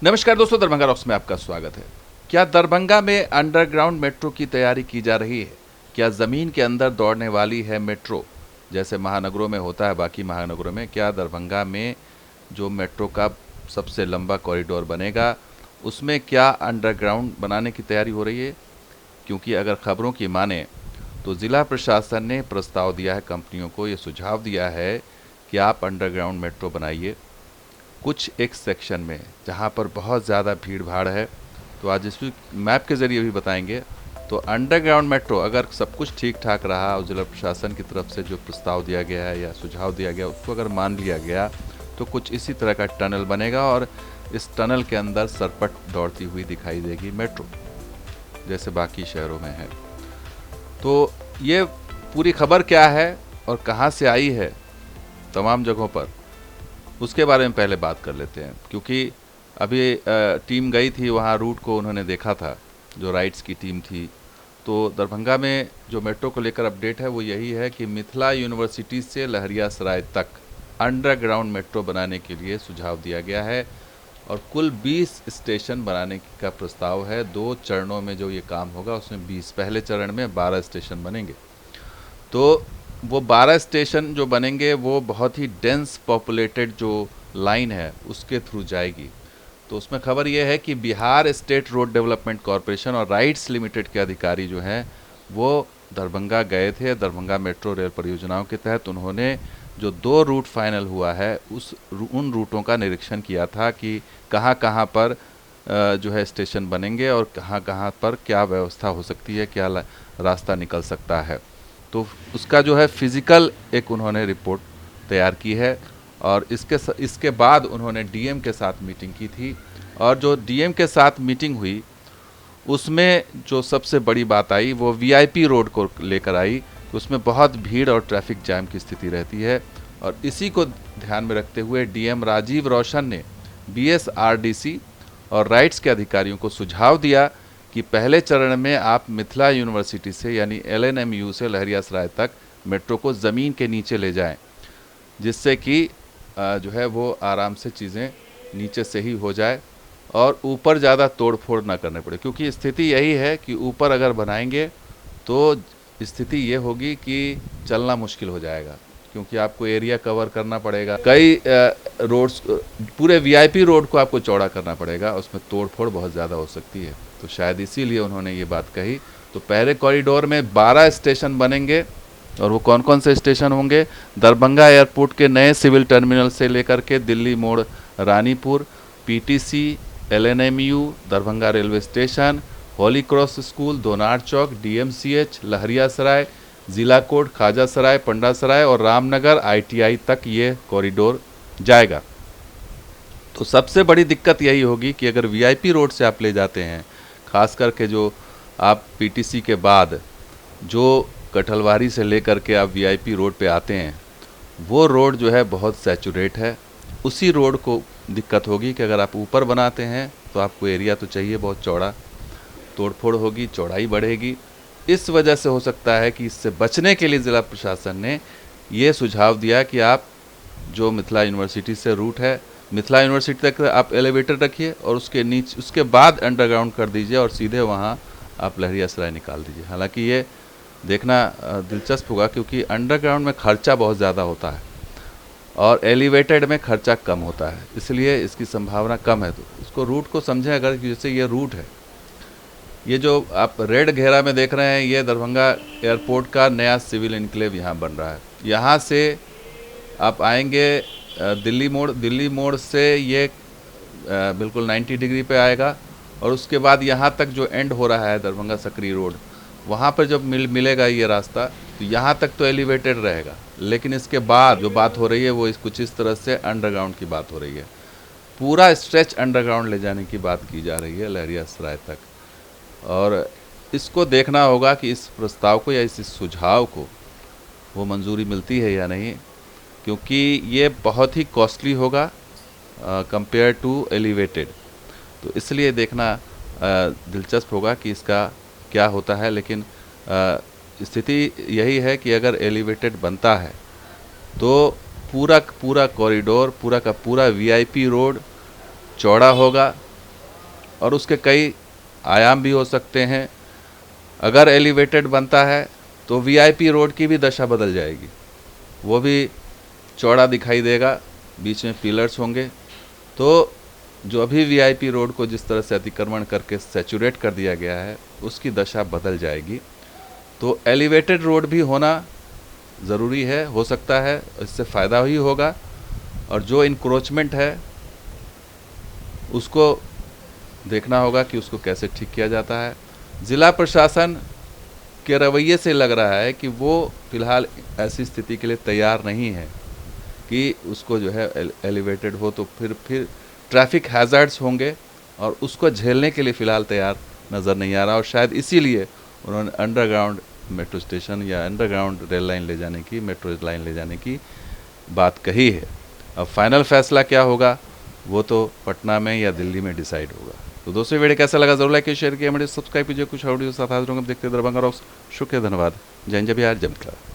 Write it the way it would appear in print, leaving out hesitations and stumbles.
नमस्कार दोस्तों, दरभंगा रॉक्स में आपका स्वागत है। क्या दरभंगा में अंडरग्राउंड मेट्रो की तैयारी की जा रही है? क्या ज़मीन के अंदर दौड़ने वाली है मेट्रो, जैसे महानगरों में होता है? बाकी महानगरों में क्या दरभंगा में जो मेट्रो का सबसे लंबा कॉरिडोर बनेगा, उसमें क्या अंडरग्राउंड बनाने की तैयारी हो रही है? क्योंकि अगर खबरों की माने तो ज़िला प्रशासन ने प्रस्ताव दिया है, कंपनियों को ये सुझाव दिया है कि आप अंडरग्राउंड मेट्रो बनाइए कुछ एक सेक्शन में जहाँ पर बहुत ज़्यादा भीड़ भाड़ है। तो आज इस मैप के ज़रिए भी बताएंगे। तो अंडरग्राउंड मेट्रो अगर सब कुछ ठीक ठाक रहा और जिला प्रशासन की तरफ से जो प्रस्ताव दिया गया है या सुझाव दिया गया उसको अगर मान लिया गया तो कुछ इसी तरह का टनल बनेगा और इस टनल के अंदर सरपट दौड़ती हुई दिखाई देगी मेट्रो, जैसे बाकी शहरों में है। तो ये पूरी खबर क्या है और कहाँ से आई है तमाम जगहों पर, उसके बारे में पहले बात कर लेते हैं। क्योंकि अभी टीम गई थी वहाँ, रूट को उन्होंने देखा था, जो राइट्स की टीम थी। तो दरभंगा में जो मेट्रो को लेकर अपडेट है वो यही है कि मिथिला यूनिवर्सिटी से लहरियासराय तक अंडरग्राउंड मेट्रो बनाने के लिए सुझाव दिया गया है और कुल 20 स्टेशन बनाने का प्रस्ताव है। 2 चरणों में जो ये काम होगा उसमें 20, पहले चरण में 12 स्टेशन बनेंगे। तो वो 12 स्टेशन जो बनेंगे वो बहुत ही डेंस पॉपुलेटेड जो लाइन है उसके थ्रू जाएगी। तो उसमें खबर ये है कि Bihar state road development corporation और राइट्स लिमिटेड के अधिकारी जो हैं वो दरभंगा गए थे। दरभंगा मेट्रो रेल परियोजनाओं के तहत उन्होंने जो 2 रूट फाइनल हुआ है उन रूटों का निरीक्षण किया था कि कहाँ कहाँ पर जो है स्टेशन बनेंगे और कहाँ कहाँ पर क्या व्यवस्था हो सकती है, क्या रास्ता निकल सकता है। तो उसका जो है फिज़िकल एक उन्होंने रिपोर्ट तैयार की है और इसके बाद उन्होंने डीएम के साथ मीटिंग की थी। और जो डीएम के साथ मीटिंग हुई उसमें जो सबसे बड़ी बात आई वो वीआईपी रोड को लेकर आई। उसमें बहुत भीड़ और ट्रैफिक जैम की स्थिति रहती है और इसी को ध्यान में रखते हुए डीएम राजीव रोशन ने बीएसआरडीसी और राइट्स के अधिकारियों को सुझाव दिया कि पहले चरण में आप मिथिला यूनिवर्सिटी से यानी एलएनएमयू से लहरियासराय तक मेट्रो को ज़मीन के नीचे ले जाएं, जिससे कि जो है वो आराम से चीज़ें नीचे से ही हो जाए और ऊपर ज़्यादा तोड़ फोड़ ना करने पड़े। क्योंकि स्थिति यही है कि ऊपर अगर बनाएंगे तो स्थिति ये होगी कि चलना मुश्किल हो जाएगा, क्योंकि आपको एरिया कवर करना पड़ेगा। कई रोड्स, पूरे वीआईपी रोड को आपको चौड़ा करना पड़ेगा, उसमें तोड़ फोड़ बहुत ज़्यादा हो सकती है। तो शायद इसीलिए उन्होंने ये बात कही। तो पहले कॉरिडोर में 12 स्टेशन बनेंगे और वो कौन कौन से स्टेशन होंगे? दरभंगा एयरपोर्ट के नए सिविल टर्मिनल से लेकर के दिल्ली मोड़ Ranipur, PTC, LNMU, Darbhanga railway station, holy cross school, Donar Chowk, DMCH, Laheriasarai, जिला कोट, खाजासराय, पंडासराय और रामनगर आईटीआई तक ये कॉरिडोर जाएगा। तो सबसे बड़ी दिक्कत यही होगी कि अगर वीआईपी रोड से आप ले जाते हैं, खास करके जो आप पीटीसी के बाद जो कठलवारी से लेकर के आप वीआईपी रोड पे आते हैं, वो रोड जो है बहुत सैचुरेट है। उसी रोड को दिक्कत होगी कि अगर आप ऊपर बनाते हैं तो आपको एरिया तो चाहिए बहुत चौड़ा, तोड़फोड़ होगी, चौड़ाई बढ़ेगी। इस वजह से हो सकता है कि इससे बचने के लिए ज़िला प्रशासन ने ये सुझाव दिया कि आप जो मिथिला यूनिवर्सिटी से रूट है, मिथिला यूनिवर्सिटी तक आप एलिवेटर रखिए और उसके नीचे उसके बाद अंडरग्राउंड कर दीजिए और सीधे वहाँ आप लहरियासराय निकाल दीजिए। हालांकि ये देखना दिलचस्प होगा, क्योंकि अंडरग्राउंड में खर्चा बहुत ज़्यादा होता है और एलिवेटेड में खर्चा कम होता है, इसलिए इसकी संभावना कम है। तो इसको रूट को समझें। अगर जैसे ये रूट है, ये जो आप रेड घेरा में देख रहे हैं, ये दरभंगा एयरपोर्ट का नया सिविल इनक्लेव यहाँ बन रहा है। यहाँ से आप आएंगे दिल्ली मोड़ से ये बिल्कुल 90 डिग्री पे आएगा और उसके बाद यहाँ तक जो एंड हो रहा है दरभंगा सकरी रोड, वहाँ पर जब मिलेगा ये रास्ता, तो यहाँ तक तो एलिवेटेड रहेगा। लेकिन इसके बाद जो बात हो रही है वो कुछ इस तरह से अंडरग्राउंड की बात हो रही है। पूरा स्ट्रेच अंडरग्राउंड ले जाने की बात की जा रही है लहरियासराय तक। और इसको देखना होगा कि इस प्रस्ताव को या इस सुझाव को वो मंजूरी मिलती है या नहीं, क्योंकि ये बहुत ही कॉस्टली होगा कंपेयर टू एलिवेटेड। तो इसलिए देखना दिलचस्प होगा कि इसका क्या होता है। लेकिन स्थिति यही है कि अगर एलिवेटेड बनता है तो पूरा पूरा कॉरिडोर, पूरा का पूरा वीआईपी रोड चौड़ा होगा और उसके कई आयाम भी हो सकते हैं। अगर एलिवेटेड बनता है तो वीआईपी रोड की भी दशा बदल जाएगी, वो भी चौड़ा दिखाई देगा, बीच में पिलर्स होंगे। तो जो अभी वीआईपी रोड को जिस तरह से अतिक्रमण करके सैचुरेट कर दिया गया है, उसकी दशा बदल जाएगी। तो एलिवेटेड रोड भी होना ज़रूरी है, हो सकता है, इससे फ़ायदा ही होगा। और जो इंक्रोचमेंट है उसको देखना होगा कि उसको कैसे ठीक किया जाता है। ज़िला प्रशासन के रवैये से लग रहा है कि वो फ़िलहाल ऐसी स्थिति के लिए तैयार नहीं है कि उसको जो है एलिवेटेड हो, तो फिर ट्रैफिक हैज़ार्ड्स होंगे और उसको झेलने के लिए फ़िलहाल तैयार नज़र नहीं आ रहा। और शायद इसीलिए उन्होंने अंडरग्राउंड मेट्रो स्टेशन या अंडरग्राउंड रेल लाइन ले जाने की, मेट्रो लाइन ले जाने की बात कही है। अब फाइनल फैसला क्या होगा वो तो पटना में या दिल्ली में डिसाइड होगा। तो दोस्तों वीडियो कैसा लगा जरूर लाइक शेयर किया, हमारे सब्सक्राइब कीजिए। कुछ ऑडियो साथ हाजिर होंगे, देखते दरभंगा रॉक्स। शुक्रिया, धन्यवाद। जय हिंद, जय बिहार, जय मिथिला।